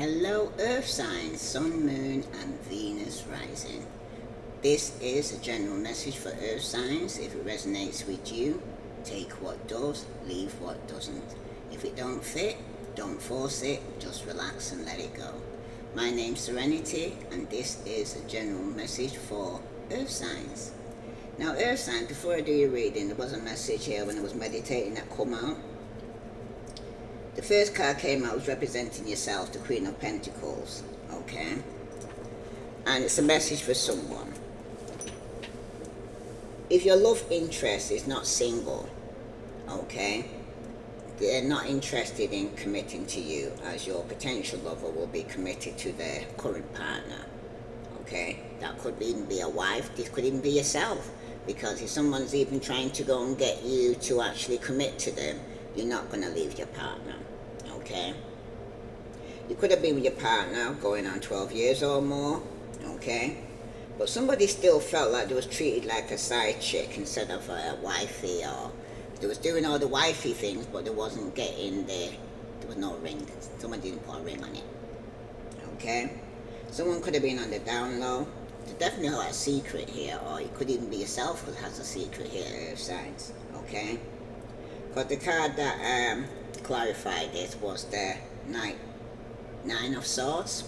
Hello Earth signs, Sun, Moon and Venus rising. This is a general message for Earth signs. If it resonates with you, take what does, leave what doesn't. If it don't fit, don't force it, just relax and let it go. My name's Serenity and this is a general message for Earth signs. Now Earth signs, before I do your reading, there was a message here when I was meditating that come out. The first card came out was representing yourself, the Queen of Pentacles, okay? And it's a message for someone. If your love interest is not single, okay, they're not interested in committing to you as your potential lover will be committed to their current partner, okay? That could even be a wife, this could even be yourself, because if someone's even trying to go and get you to actually commit to them, you're not going to leave your partner, okay? You could have been with your partner going on 12 years or more, okay? But somebody still felt like they was treated like a side chick instead of a wifey, or they was doing all the wifey things, but they wasn't getting there was no ring. Someone didn't put a ring on it, okay? Someone could have been on the down low. There's definitely a secret here, or it could even be yourself who has a secret here, Earth signs, okay? Because the card that clarified this was the Nine of Swords.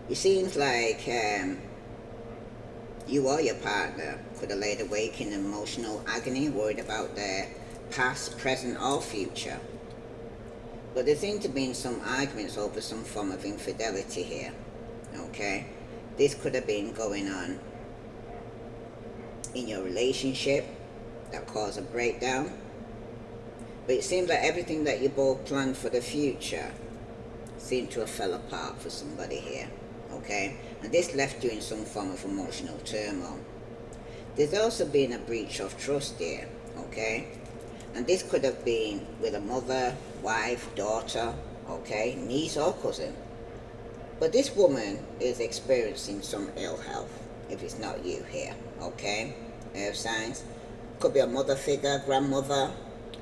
It seems like you or your partner could have laid awake in emotional agony, worried about their past, present or future. But there seem to be some arguments over some form of infidelity here, okay? This could have been going on in your relationship that caused a breakdown. But it seems like everything that you both planned for the future seemed to have fell apart for somebody here, okay? And this left you in some form of emotional turmoil. There's also been a breach of trust here, okay? And this could have been with a mother, wife, daughter, okay, niece or cousin. But this woman is experiencing some ill health, if it's not you here, okay? Earth signs. Could be a mother figure, grandmother,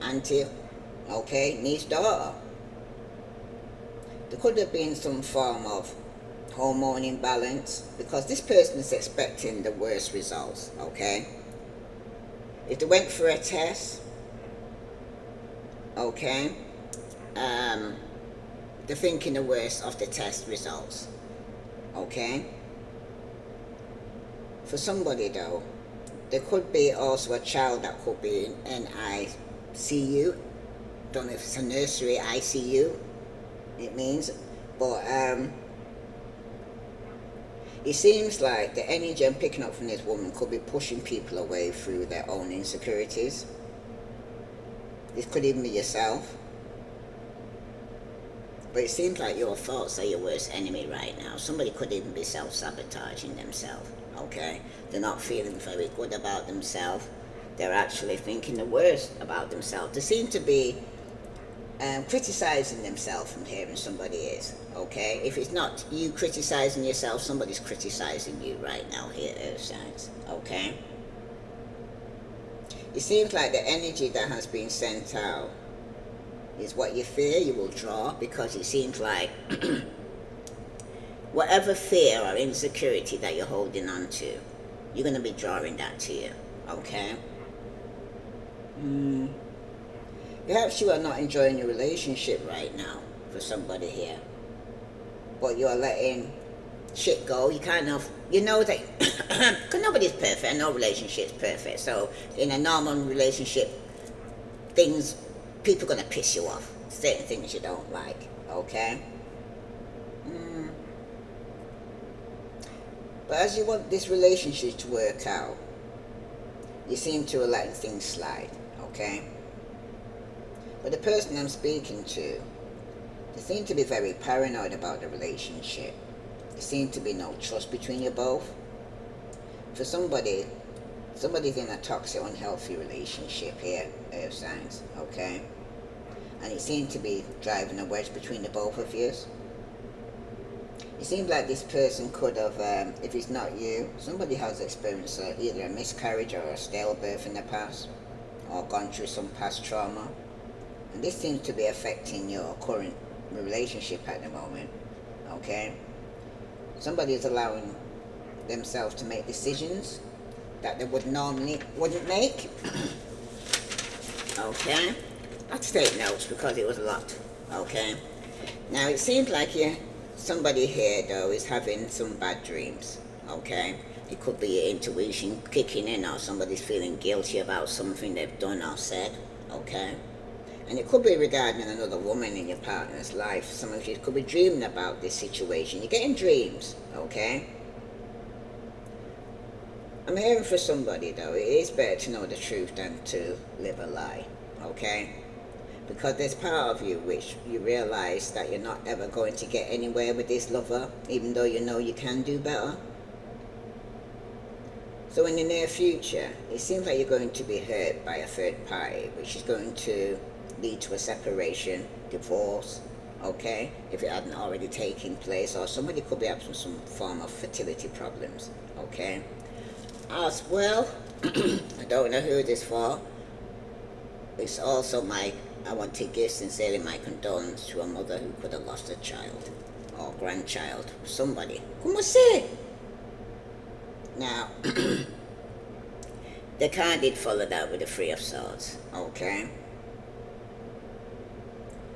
auntie, okay, niece, daughter. There could have been some form of hormone imbalance, because this person is expecting the worst results, okay? If they went for a test, okay, they're thinking the worst of the test results, okay? For somebody though, there could be also a child that could be in NICU. Don't know if it's a nursery ICU, it means, but it seems like the energy I'm picking up from this woman could be pushing people away through their own insecurities. This could even be yourself. But it seems like your thoughts are your worst enemy right now. Somebody could even be self-sabotaging themselves, okay? They're not feeling very good about themselves. They're actually thinking the worst about themselves. They seem to be criticizing themselves from hearing somebody is, okay? If it's not you criticizing yourself, somebody's criticizing you right now here, Earth signs, okay? It seems like the energy that has been sent out is what you fear you will draw, because it seems like whatever fear or insecurity that you're holding on to, you're going to be drawing that to you, okay? Perhaps you are not enjoying your relationship right now for somebody here, but you are letting shit go. You kind of, you know that, because nobody's perfect and no relationship's perfect, so in a normal relationship, people are going to piss you off, certain things you don't like, okay? But as you want this relationship to work out, you seem to let things slide, okay? But the person I'm speaking to, they seem to be very paranoid about the relationship. There seems to be no trust between you both. For somebody's in a toxic, unhealthy relationship here, Earth signs, okay? And it seems to be driving a wedge between the both of you. It seems like this person could have, if it's not you, somebody has experienced either a miscarriage or a stillbirth in the past, or gone through some past trauma. And this seems to be affecting your current relationship at the moment, okay? Somebody is allowing themselves to make decisions that they wouldn't make, okay? I had to take notes because it was a lot, okay? Now it seems like somebody here though is having some bad dreams, okay? It could be your intuition kicking in, or somebody's feeling guilty about something they've done or said, okay? And it could be regarding another woman in your partner's life. Some of you could be dreaming about this situation. You're getting dreams, okay? I'm hearing for somebody though, it is better to know the truth than to live a lie, okay? Because there's part of you which you realize that you're not ever going to get anywhere with this lover, even though you know you can do better. So in the near future, it seems like you're going to be hurt by a third party, which is going to lead to a separation, divorce, okay? If it hadn't already taken place, or somebody could be having some form of fertility problems, okay? As well, I don't know who this for. It's also I want to give sincerely my condolence to a mother who could have lost a child or grandchild, somebody. Como se? Now, the card did follow that with the Three of Swords, okay?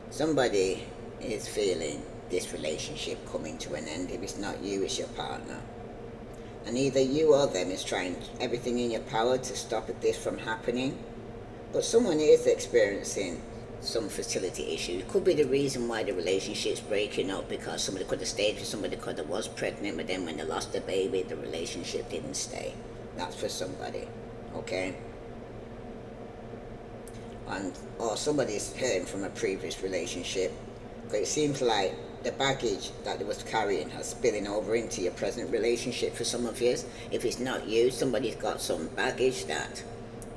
Somebody is feeling this relationship coming to an end. If it's not you, it's your partner. And either you or them is trying everything in your power to stop this from happening. But someone is experiencing some fertility issues. It could be the reason why the relationship's breaking up, because somebody could have stayed with somebody could have was pregnant, but then when they lost the baby, the relationship didn't stay. That's for somebody, okay? Or somebody's hurting from a previous relationship, because it seems like the baggage that they was carrying has spilling over into your present relationship for some of you. If it's not you, somebody's got some baggage that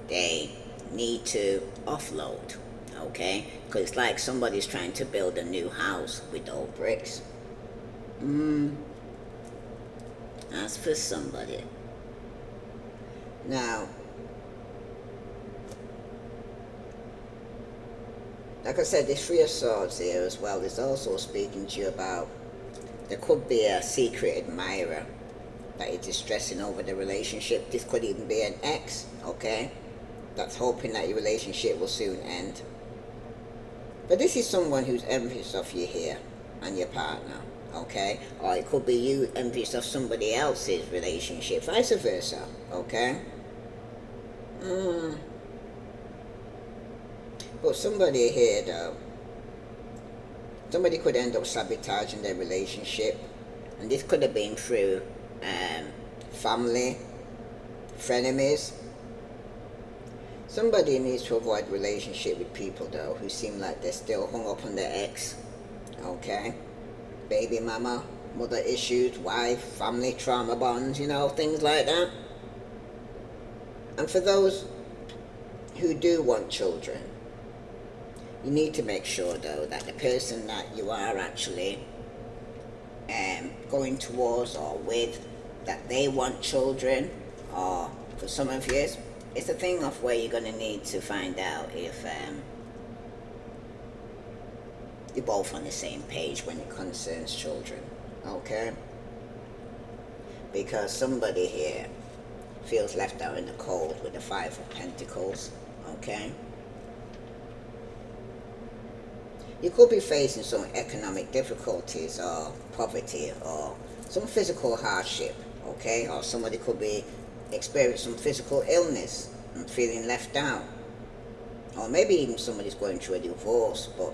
they need to offload, okay? Because it's like somebody's trying to build a new house with old bricks. That's for somebody. Now, like I said, there's Three of Swords here as well. There's also speaking to you about, there could be a secret admirer that is distressing over the relationship. This could even be an ex, okay? That's hoping that your relationship will soon end. But this is someone who's envious of you here and your partner, okay? Or it could be you envious of somebody else's relationship, vice versa, okay? But somebody here though, somebody could end up sabotaging their relationship, and this could have been through family, frenemies. Somebody needs to avoid relationship with people though who seem like they're still hung up on their ex, okay? Baby mama, mother issues, wife, family trauma bonds, you know, things like that. And for those who do want children, you need to make sure though that the person that you are actually going towards or with, that they want children. Or for some of you, it's a thing of where you're going to need to find out if you're both on the same page when it concerns children, okay? Because somebody here feels left out in the cold with the Five of Pentacles, okay? You could be facing some economic difficulties or poverty or some physical hardship, okay? Or somebody could be experiencing some physical illness and feeling left out. Or maybe even somebody's going through a divorce, but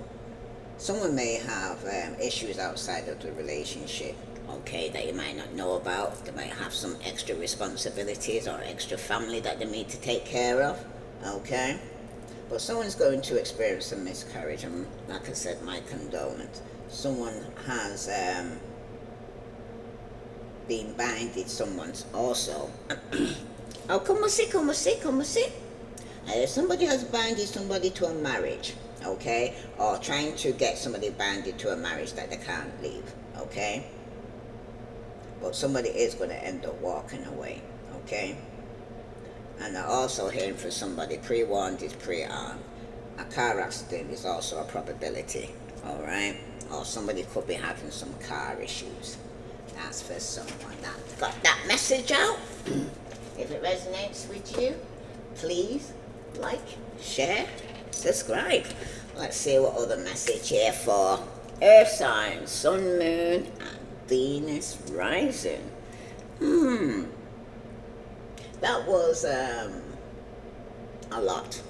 someone may have issues outside of the relationship, okay, that you might not know about. They might have some extra responsibilities or extra family that they need to take care of, okay? But someone's going to experience a miscarriage, and like I said, my condolence. Someone has been binded, someone's also. Oh, como si. Somebody has binded somebody to a marriage, okay? Or trying to get somebody binded to a marriage that they can't leave, okay? But somebody is going to end up walking away, okay? And I'm also hearing for somebody, pre-warned is pre-armed. A car accident is also a probability, all right? Or somebody could be having some car issues. That's for someone that got that message out. If it resonates with you, please like, share, subscribe. Let's see what other message here for Earth signs, Sun, Moon, and Venus rising. That was a lot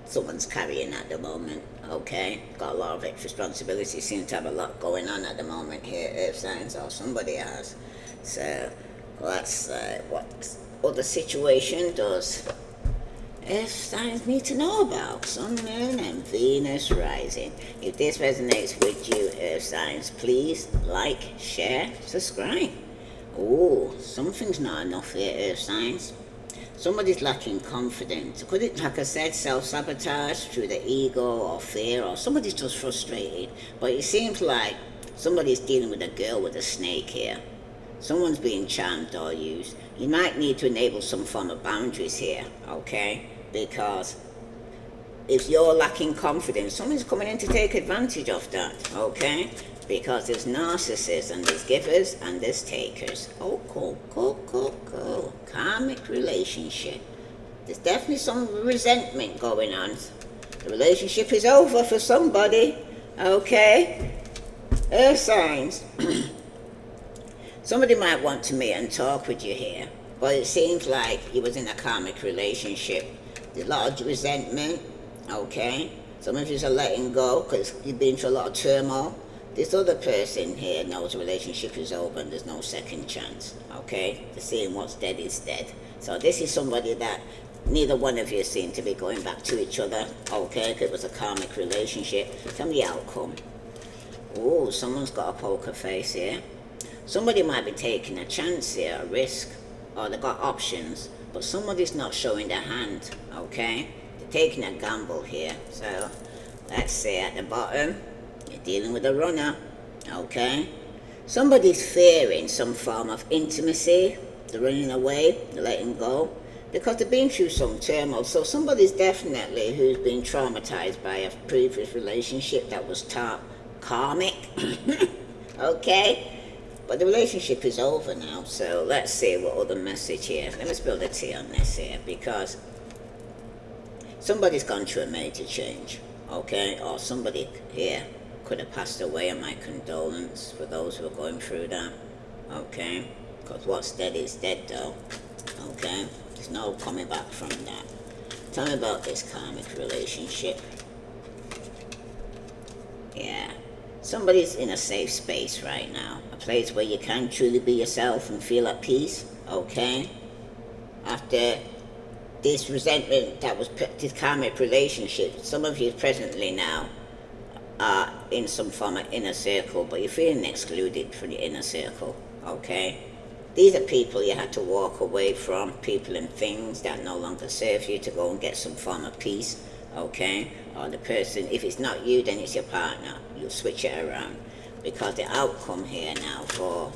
someone's carrying at the moment. Okay, got a lot of extra responsibility. Seem to have a lot going on at the moment here, Earth signs, or somebody has. So let's what other situation does Earth signs need to know about? Sun, Moon, and Venus rising. If this resonates with you, Earth signs, please like, share, subscribe. Oh, something's not enough here, Earth signs. Somebody's lacking confidence. Could it, like I said, self-sabotage through the ego or fear, or somebody's just frustrated. But it seems like somebody's dealing with a girl with a snake here. Someone's being charmed or used. You might need to enable some form of boundaries here, okay? Because if you're lacking confidence, someone's coming in to take advantage of that, okay? Because there's narcissists and there's givers and there's takers. Oh, cool. Karmic relationship. There's definitely some resentment going on. The relationship is over for somebody, okay? Earth signs. Somebody might want to meet and talk with you here, but it seems like you was in a karmic relationship. There's a lot of resentment, okay? Some of you are letting go because you've been through a lot of turmoil. This other person here knows the relationship is over and there's no second chance, okay? The saying what's dead is dead. So this is somebody that neither one of you seem to be going back to each other, okay? Because it was a karmic relationship. Tell me the outcome. Oh, someone's got a poker face here. Somebody might be taking a chance here, a risk, or they got options, but somebody's not showing their hand, okay? They're taking a gamble here. So let's say at the bottom, you're dealing with a runner, okay? Somebody's fearing some form of intimacy. They're running away, they're letting go, because they've been through some turmoil. So somebody's definitely who's been traumatized by a previous relationship that was karmic, okay? But the relationship is over now, so let's see what other message here. Let me spill the tea on this here, because somebody's gone through a major change, okay? Or somebody here could have passed away, and my condolence for those who are going through that, okay? Because what's dead is dead, though, okay? There's no coming back from that. Tell me about this karmic relationship. Yeah. Somebody's in a safe space right now, a place where you can truly be yourself and feel at peace, okay? After this resentment that was this karmic relationship, some of you presently now are in some form of inner circle, but you're feeling excluded from your inner circle, okay? These are people you had to walk away from, people and things that no longer serve you, to go and get some form of peace, okay? Or the person, if it's not you, then it's your partner. You'll switch it around. Because the outcome here now for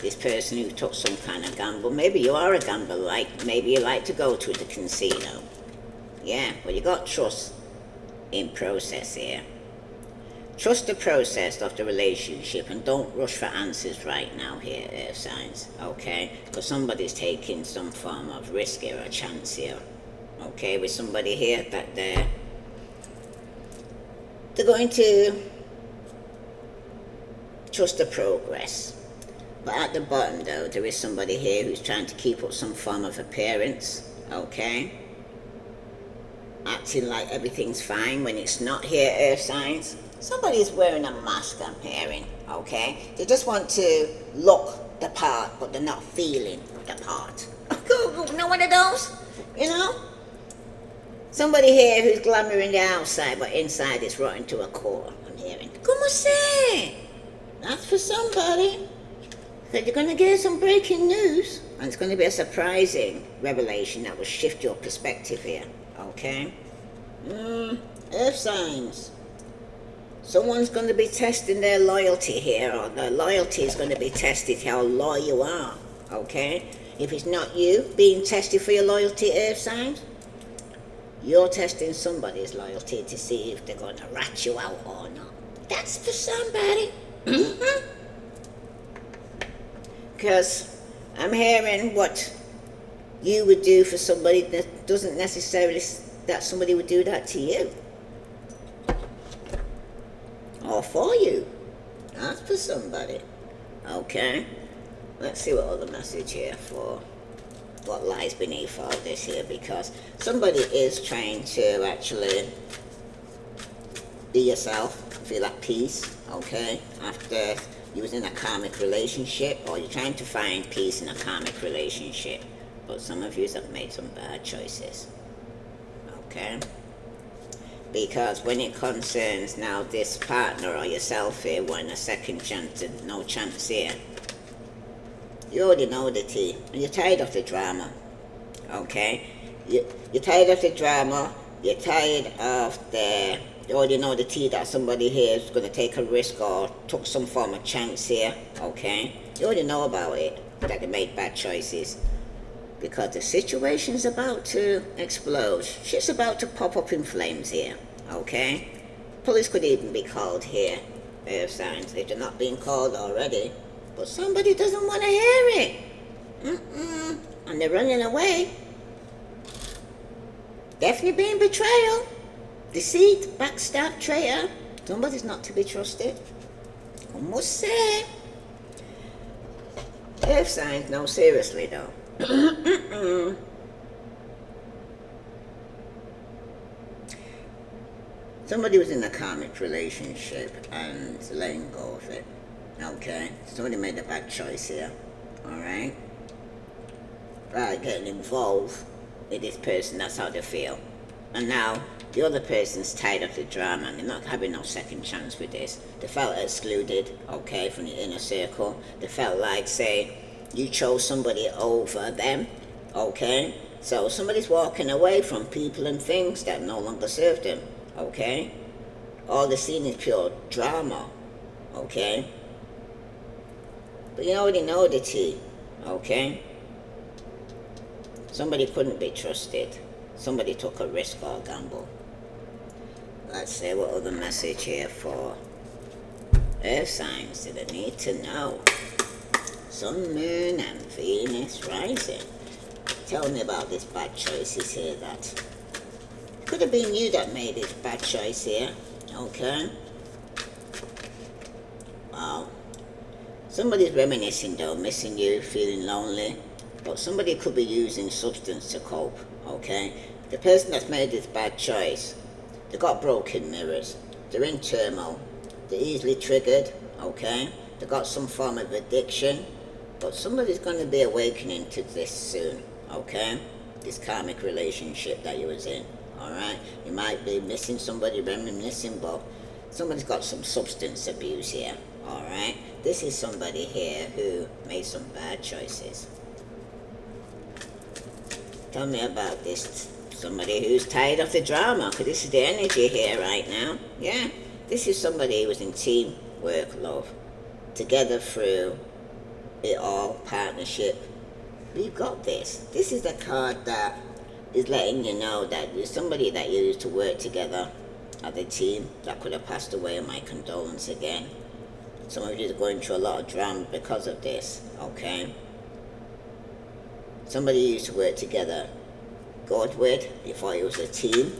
this person who took some kind of gamble, maybe you are a gambler, like maybe you like to go to the casino. Yeah, but you got trust in process here. Trust the process of the relationship and don't rush for answers right now here, Earth signs, okay? Because somebody's taking some form of risk here, a chance here, okay? With somebody here that they're going to trust the progress. But at the bottom, though, there is somebody here who's trying to keep up some form of appearance, okay? Acting like everything's fine when it's not here, Earth signs. Somebody's wearing a mask, I'm hearing, okay? They just want to look the part, but they're not feeling the part. You know one of those? You know? Somebody here who's glamoring the outside, but inside is rotten to a core, I'm hearing. Como se? That's for somebody. So you're going to get some breaking news. And it's going to be a surprising revelation that will shift your perspective here, okay? Earth signs. Someone's going to be testing their loyalty here, or their loyalty is going to be tested, how loyal you are, okay? If it's not you being tested for your loyalty, Earth signs, you're testing somebody's loyalty to see if they're going to rat you out or not, That's for somebody. Because I'm hearing what you would do for somebody that doesn't necessarily that somebody would do that to you. Or for you. That's for somebody. Okay. Let's see what other message here for what lies beneath all this here, because somebody is trying to actually be yourself, feel at peace, okay, after you was in a karmic relationship, or you're trying to find peace in a karmic relationship, but some of you have made some bad choices, okay, because when it concerns now this partner or yourself here, want a second chance and no chance here, you already know the tea, and you're tired of the drama, okay, you're tired of the drama, you're tired of the, you already know the tea that somebody here is going to take a risk or took some form of chance here, okay, you already know about it, that they made bad choices, because the situation's about to explode, shit's about to pop up in flames here, okay, police could even be called here, earth signs, if they're not being called already. But somebody doesn't want to hear it. And they're running away. Definitely being betrayal. Deceit, backstab, traitor. Somebody's not to be trusted. I must say. Earth signs, no, seriously though. Somebody was in a karmic relationship and letting go of it. Okay, somebody made a bad choice here, alright? By getting involved with this person, that's how they feel. And now, the other person's tired of the drama and they're not having no second chance with this. They felt excluded, okay, from the inner circle. They felt like, say, you chose somebody over them, okay? So somebody's walking away from people and things that no longer serve them, okay? All they're seeing is pure drama, okay? But you already know the tea, okay? Somebody couldn't be trusted. Somebody took a risk or a gamble. Let's see what other message here for earth signs do they need to know. Sun, Moon, and Venus rising. Tell me about these bad choices here that could have been you that made this bad choice here, okay? Wow. Somebody's reminiscing though, missing you, feeling lonely, but somebody could be using substance to cope, okay? The person that's made this bad choice, they got broken mirrors, they're in turmoil, they're easily triggered, okay? They got some form of addiction, but somebody's going to be awakening to this soon, okay? This karmic relationship that you was in, alright? You might be missing somebody, reminiscing, but somebody's got some substance abuse here, alright? This is somebody here who made some bad choices. Tell me about this, somebody who's tired of the drama, because this is the energy here right now. Yeah, this is somebody who was in teamwork, love, together through it all, partnership. We've got this. This is the card that is letting you know that there's somebody that you used to work together as a team that could have passed away, and my condolence again. Some of you are going through a lot of drama because of this, okay? Somebody you used to work together, good with, you thought it was a team,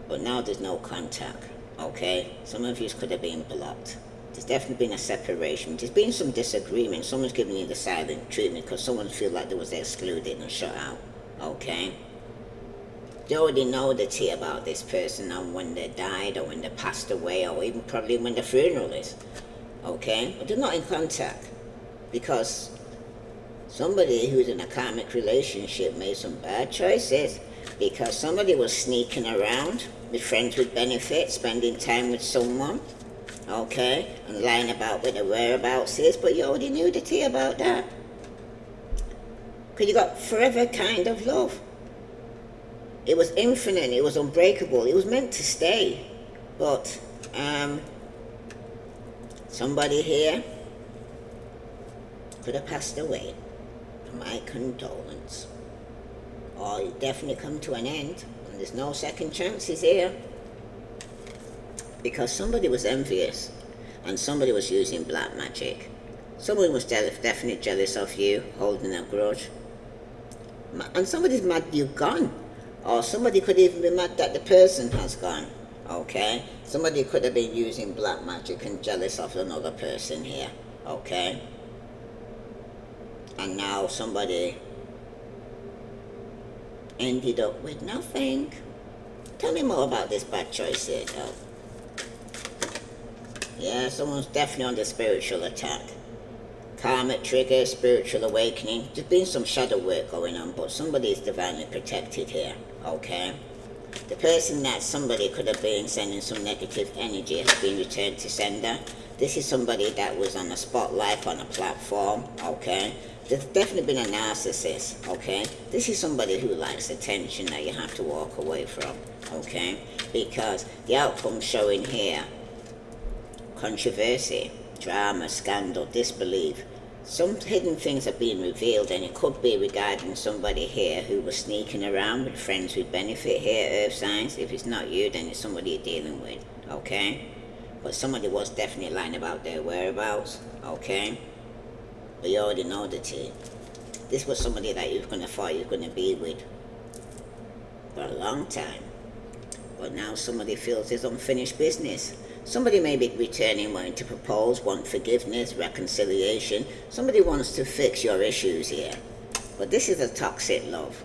but now there's no contact, okay? Some of you could have been blocked. There's definitely been a separation. There's been some disagreement. Someone's giving you the silent treatment because someone feels like they was excluded and shut out, okay? You already know the tea about this person and when they died or when they passed away or even probably when the funeral is, okay? But they're not in contact because somebody who's in a karmic relationship made some bad choices because somebody was sneaking around with friends with benefits, spending time with someone, okay, and lying about where their whereabouts is, but you already knew the tea about that. Because you got forever kind of love. It was infinite, it was unbreakable, it was meant to stay. But somebody here could have passed away. My condolence. Or it definitely come to an end, and there's no second chances here. because somebody was envious and somebody was using black magic. Someone was definitely jealous of you, holding a grudge. And somebody's mad you've gone. Or somebody could even be mad that the person has gone. Okay? Somebody could have been using black magic and jealous of another person here. Okay? And now somebody ended up with nothing. Tell me more about this bad choice here, though. Yeah, someone's definitely on the spiritual attack. Karmic trigger, spiritual awakening. There's been some shadow work going on, but somebody is divinely protected here. Okay? The person that somebody could have been sending some negative energy has been returned to sender. This is somebody that was on a spotlight, on a platform. Okay? There's definitely been a narcissist. Okay? This is somebody who likes attention that you have to walk away from. Okay? Because the outcome showing here, controversy, drama, scandal, disbelief. Some hidden things are being revealed, and it could be regarding somebody here who was sneaking around with friends who benefit here, earth signs. If it's not you, then it's somebody you're dealing with, okay? But somebody was definitely lying about their whereabouts, okay? But you already know the tea. This was somebody that you were going to thought you were going to be with for a long time. But now somebody feels there's unfinished business. Somebody may be returning, wanting to propose, want forgiveness, reconciliation. Somebody wants to fix your issues here. But this is a toxic love.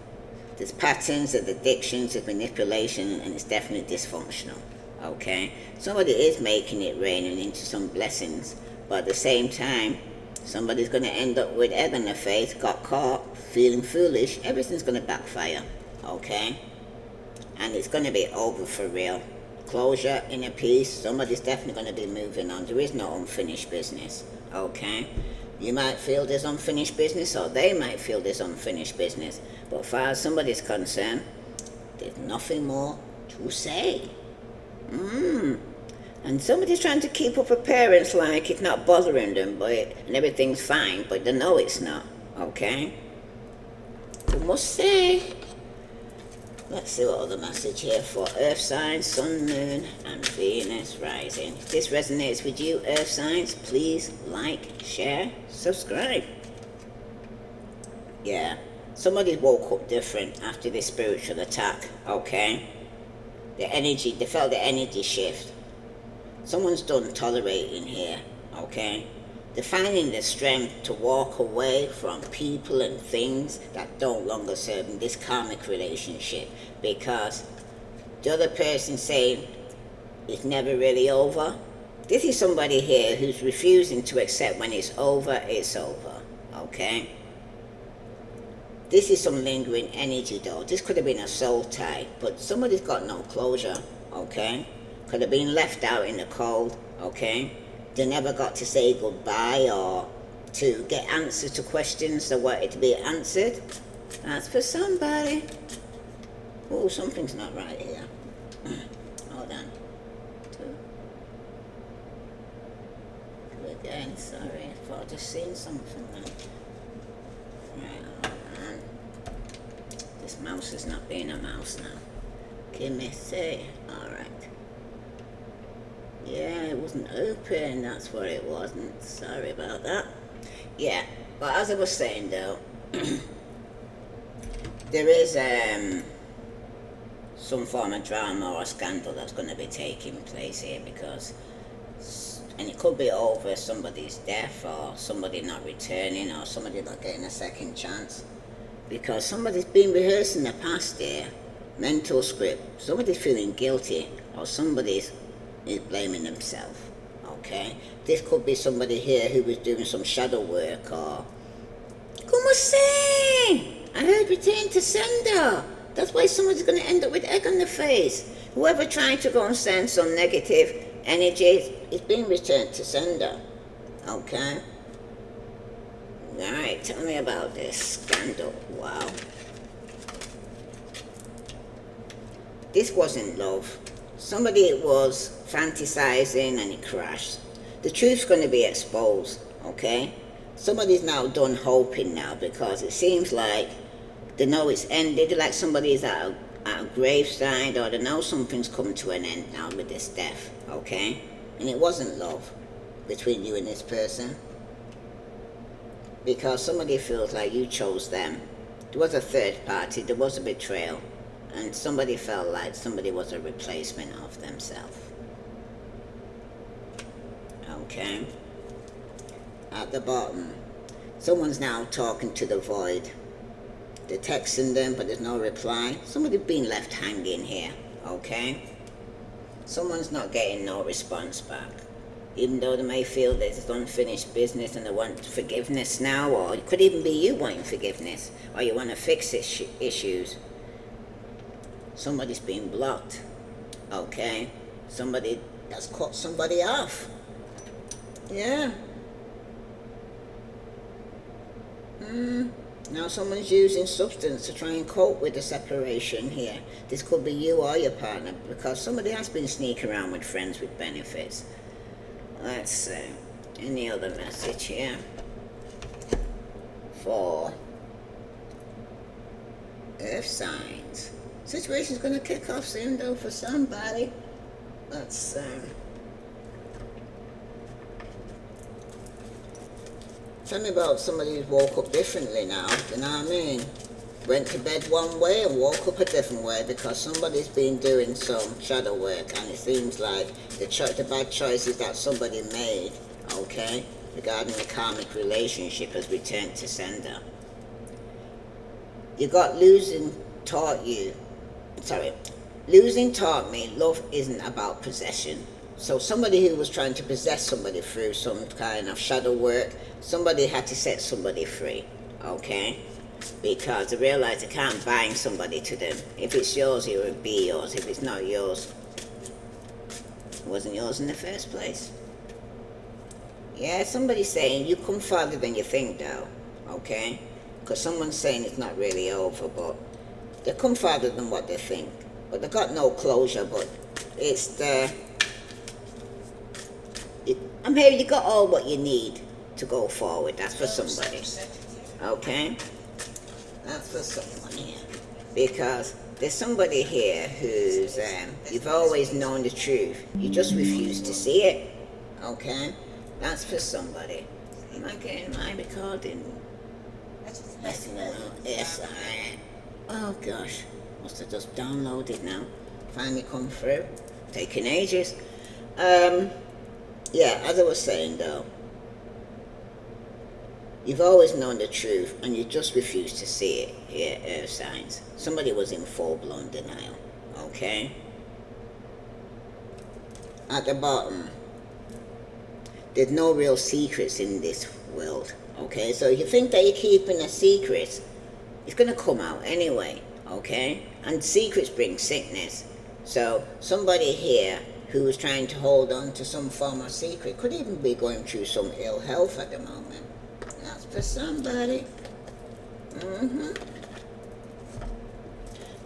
There's patterns, there's addictions, there's manipulation, and it's definitely dysfunctional. Okay? Somebody is making it rain and into some blessings. But at the same time, somebody's going to end up with egg on their face, got caught, feeling foolish. Everything's going to backfire. Okay? And it's going to be over for real. Closure, inner peace. Somebody's definitely going to be moving on. There is no unfinished business. Okay? You might feel there's unfinished business, or they might feel there's unfinished business. But as far as somebody's concerned, there's nothing more to say. And somebody's trying to keep up appearance like it's not bothering them, and everything's fine, but they know it's not. Okay? We must say. Let's see what other message here for Earth signs, Sun, Moon, and Venus rising. If this resonates with you, Earth signs, please like, share, subscribe. Yeah, somebody woke up different after this spiritual attack, okay? The energy, they felt the energy shift. Someone's done tolerating here, okay? They're finding the strength to walk away from people and things that don't longer serve in this karmic relationship, because the other person saying it's never really over. This is somebody here who's refusing to accept when it's over, okay? This is some lingering energy though. This could have been a soul tie, but somebody's got no closure, okay? Could have been left out in the cold, okay? They never got to say goodbye or to get answers to questions that wanted to be answered. That's for somebody. Oh, something's not right here. Hold on. Two again, sorry. I thought I'd just seen something then. Right, hold on. This mouse is not being a mouse now. Give me a say. Alright. Yeah, it wasn't open, that's what it wasn't. Sorry about that. Yeah, but as I was saying though, there is some form of drama or scandal that's going to be taking place here, because, and it could be over somebody's death, or somebody not returning, or somebody not getting a second chance, because somebody's been rehearsing the past here, mental script. Somebody's feeling guilty, or somebody's is blaming themselves, okay? This could be somebody here who was doing some shadow work, or como say? I heard return to sender. That's why somebody's going to end up with egg on the face. Whoever trying to go and send some negative energy is being returned to sender, okay? Alright, tell me about this scandal. Wow. This wasn't love. Somebody was fantasizing and it crashed. The truth's going to be exposed, okay? Somebody's now done hoping now, because it seems like they know it's ended, like somebody's at at a graveside, or they know something's come to an end now with this death, okay? And it wasn't love between you and this person, because somebody feels like you chose them. There was a third party, there was a betrayal, and somebody felt like somebody was a replacement of themselves. Okay? At the bottom, someone's now talking to the void. They're texting them, but there's no reply. Somebody's been left hanging here, okay? Someone's not getting no response back. Even though they may feel there's unfinished business and they want forgiveness now, or it could even be you wanting forgiveness, or you want to fix issues. Somebody's been blocked, okay? Somebody has cut somebody off. Yeah. Now someone's using substance to try and cope with the separation here. This could be you or your partner, because somebody has been sneaking around with friends with benefits. Let's see. Any other message here? For Earth signs. Situation's going to kick off soon though for somebody. Let's tell me about somebody who's woke up differently now, you know what I mean? Went to bed one way and woke up a different way because somebody's been doing some shadow work, and it seems like the bad choices that somebody made, okay, regarding the karmic relationship has returned to sender. Losing taught me love isn't about possession. So somebody who was trying to possess somebody through some kind of shadow work, somebody had to set somebody free, okay? Because they realized they can't bind somebody to them. If it's yours, it will be yours. If it's not yours, it wasn't yours in the first place. Yeah, somebody's saying you come farther than you think though, okay? Because someone's saying it's not really over, but they come farther than what they think. But they got no closure, but it's the... I'm here, you got all what you need to go forward. That's for somebody, okay? That's for someone here. Because there's somebody here who's, you've always known the truth. You just refuse to see it, okay? That's for somebody. Am I getting my recording? Yes, I am. Oh gosh, must have just downloaded now. Finally come through. Taking ages. Yeah, as I was saying though, you've always known the truth and you just refuse to see it here, Earth signs. Somebody was in full-blown denial, okay? At the bottom, there's no real secrets in this world, okay? So if you think that you're keeping a secret, it's going to come out anyway, okay? And secrets bring sickness. So somebody here who was trying to hold on to some form of secret could even be going through some ill health at the moment. That's for somebody.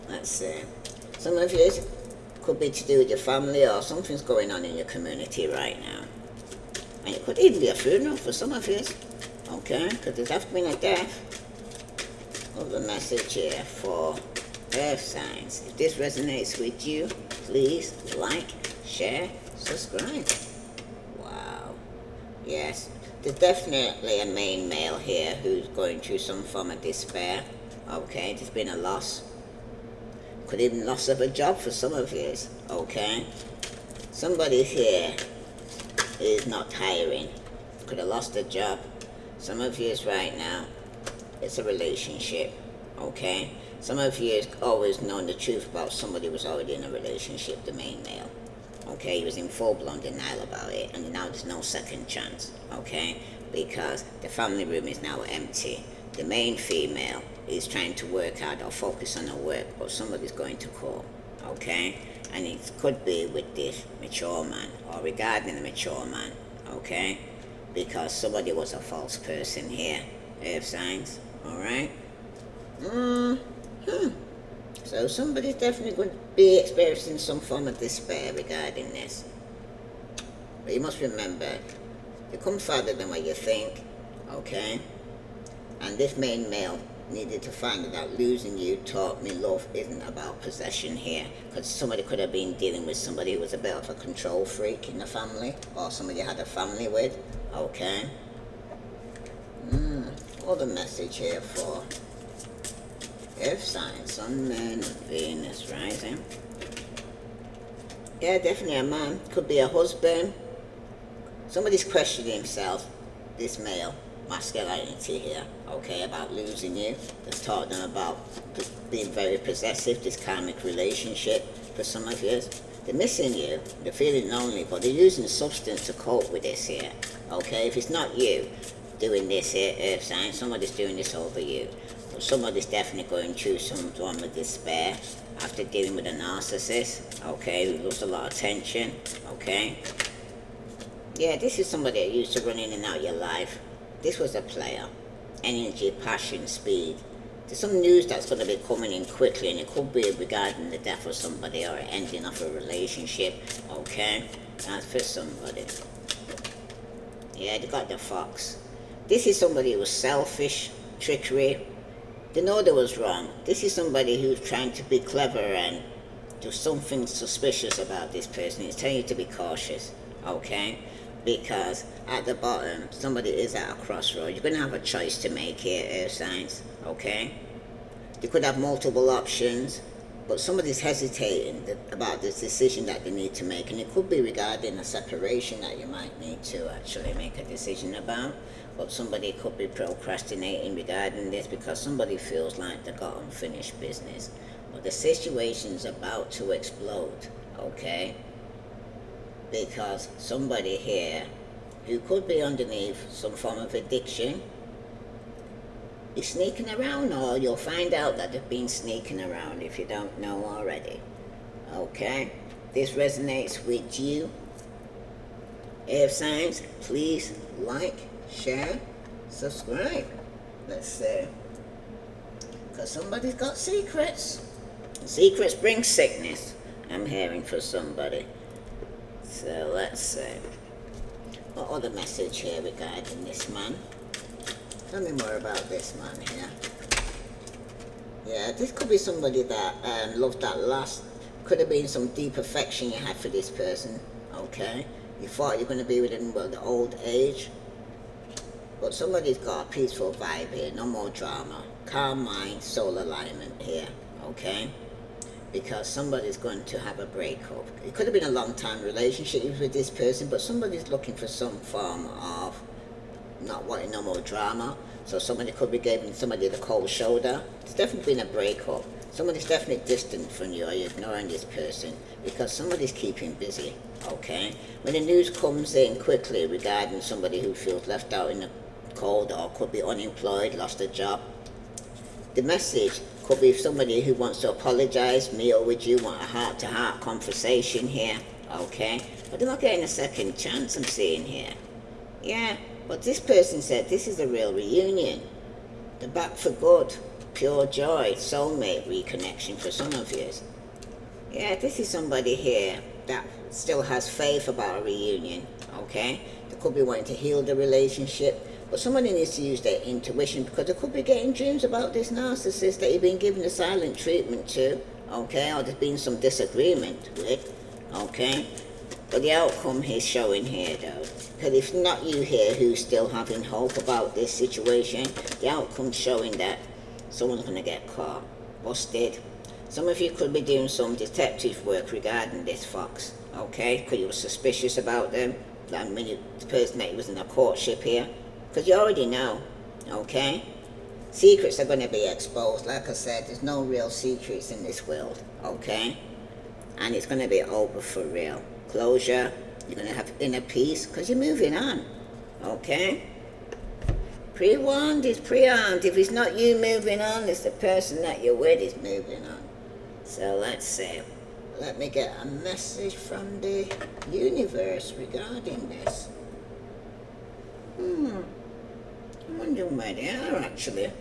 Let's see. Some of you could be to do with your family, or something's going on in your community right now. And it could even be a funeral for some of you. Okay, because there's after been a death. Of the message here for Earth signs. If this resonates with you, please like, share, subscribe. Wow. Yes, there's definitely a main male here who's going through some form of despair. Okay, there's been a loss. Could even loss of a job for some of you. Okay. Somebody here is not hiring. Could have lost a job. Some of you right now, it's a relationship. Okay. Some of you have always known the truth about somebody who was already in a relationship, the main male. Okay, he was in full-blown denial about it, and now there's no second chance, okay? Because the family room is now empty. The main female is trying to work hard or focus on her work, but somebody's going to call, okay? And it could be with this mature man, or regarding the mature man, okay? Because somebody was a false person here, Earth signs, alright? So somebody's definitely going to be experiencing some form of despair regarding this. But you must remember, you come farther than what you think, okay? And this main male needed to find that losing you taught me love isn't about possession here. Because somebody could have been dealing with somebody who was a bit of a control freak in the family, or somebody you had a family with. Okay. What the message here for Earth sign, Sun, Moon, and Venus rising. Yeah, definitely a man. Could be a husband. Somebody's questioning himself, this male masculinity here, okay, about losing you. That's taught them about being very possessive, this karmic relationship for some of you. They're missing you, they're feeling lonely, but they're using substance to cope with this here, okay? If it's not you doing this here, Earth sign, somebody's doing this over you. But somebody's definitely going through some form of despair after dealing with a narcissist, okay, who loves a lot of attention, okay? Yeah, this is somebody that used to run in and out your life. This was a player. Energy, passion, speed. There's some news that's going to be coming in quickly, and it could be regarding the death of somebody or ending of a relationship, okay? That's for somebody. Yeah, they got the fox. This is somebody who was selfish, trickery. They know they was wrong. This is somebody who's trying to be clever and do something suspicious about this person. It's telling you to be cautious, okay? Because at the bottom, somebody is at a crossroad. You're going to have a choice to make here, Earth signs, okay? You could have multiple options, but somebody's hesitating about this decision that they need to make, and it could be regarding a separation that you might need to actually make a decision about. But somebody could be procrastinating regarding this because somebody feels like they got unfinished business. But the situation's about to explode, okay? Because somebody here who could be underneath some form of addiction is sneaking around, or you'll find out that they've been sneaking around if you don't know already. Okay? This resonates with you. Air signs, please like, share, subscribe. Let's see. Because somebody's got secrets. Secrets bring sickness. I'm hearing for somebody. So let's see. What other message here regarding this man? Tell me more about this man here. Yeah, this could be somebody that loved that last. Could have been some deep affection you had for this person. Okay? You thought you were going to be with him well, the old age. But somebody's got a peaceful vibe here. No more drama. Calm mind, soul alignment here. Okay? Because somebody's going to have a breakup. It could have been a long-time relationship with this person, but somebody's looking for some form of not wanting no more drama. So somebody could be giving somebody the cold shoulder. There's definitely been a breakup. Somebody's definitely distant from you, or you're ignoring this person because somebody's keeping busy, okay? When the news comes in quickly regarding somebody who feels left out in the cold or could be unemployed, lost a job, the message could be somebody who wants to apologize, me or with you, want a heart-to-heart conversation here, okay? But they're not getting a second chance, I'm seeing here. Yeah, but this person said this is a real reunion. They're back for good, pure joy, soulmate reconnection for some of you. Yeah, this is somebody here that still has faith about a reunion, okay? They could be wanting to heal the relationship. But somebody needs to use their intuition because they could be getting dreams about this narcissist that you've been giving a silent treatment to, okay, or there's been some disagreement with, okay? But the outcome he's showing here, though, because if not you here who's still having hope about this situation, the outcome's showing that someone's going to get caught, busted. Some of you could be doing some detective work regarding this fox, okay, because you were suspicious about them, like when the person that was in a courtship here. Because you already know, okay? Secrets are going to be exposed. Like I said, there's no real secrets in this world, okay? And it's going to be over for real. Closure, you're going to have inner peace because you're moving on, okay? Pre-warned is pre-armed. If it's not you moving on, it's the person that you're with is moving on. So let's see. Let me get a message from the universe regarding this. I'm wondering where they are actually.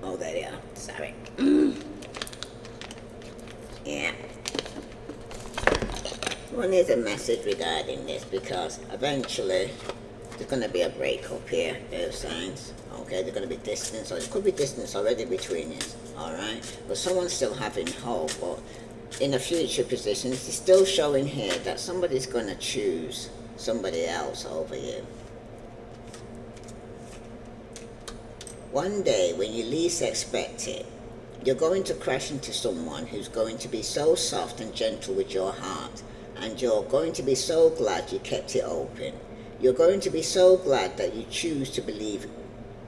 Oh, there they are. Sorry. Yeah. One is a message regarding this because eventually There's going to be a breakup here, earth signs. Okay, there's going to be distance, or it could be distance already between you. Alright, but someone's still having hope, but in a future position, it's still showing here that somebody's going to choose somebody else over you. One day, when you least expect it, you're going to crash into someone who's going to be so soft and gentle with your heart, and you're going to be so glad you kept it open. You're going to be so glad that you choose to believe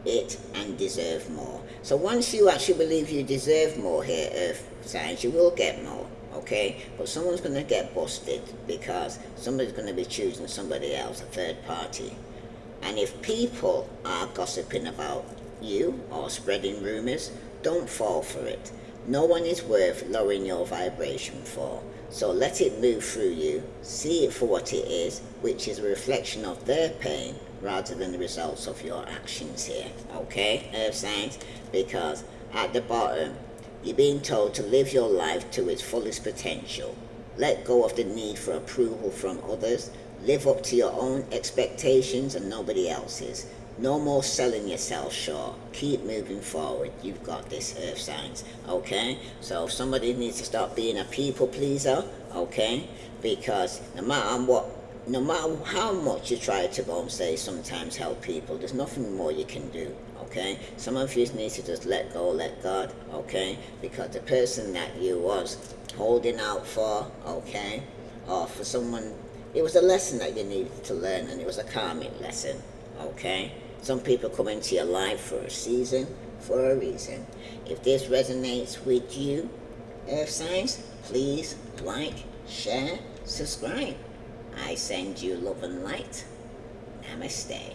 it and deserve more. So once you actually believe you deserve more here, earth signs, you will get more, okay? But someone's going to get busted because somebody's going to be choosing somebody else, a third party. And if people are gossiping about you or spreading rumors, don't fall for it. No one is worth lowering your vibration for. So let it move through you, see it for what it is, which is a reflection of their pain rather than the results of your actions here. Okay, earth signs? Because at the bottom, you're being told to live your life to its fullest potential. Let go of the need for approval from others. Live up to your own expectations and nobody else's. No more selling yourself short. Keep moving forward. You've got this, earth signs. Okay? So if somebody needs to stop being a people pleaser, okay? Because no matter how much you try to go and say sometimes help people, there's nothing more you can do. Okay? Some of you need to just let go, let God, okay? Because the person that you was holding out for, okay, or for someone, it was a lesson that you needed to learn, and it was a karmic lesson, okay? Some people come into your life for a season, for a reason. If this resonates with you, earth signs, please like, share, subscribe. I send you love and light. Namaste.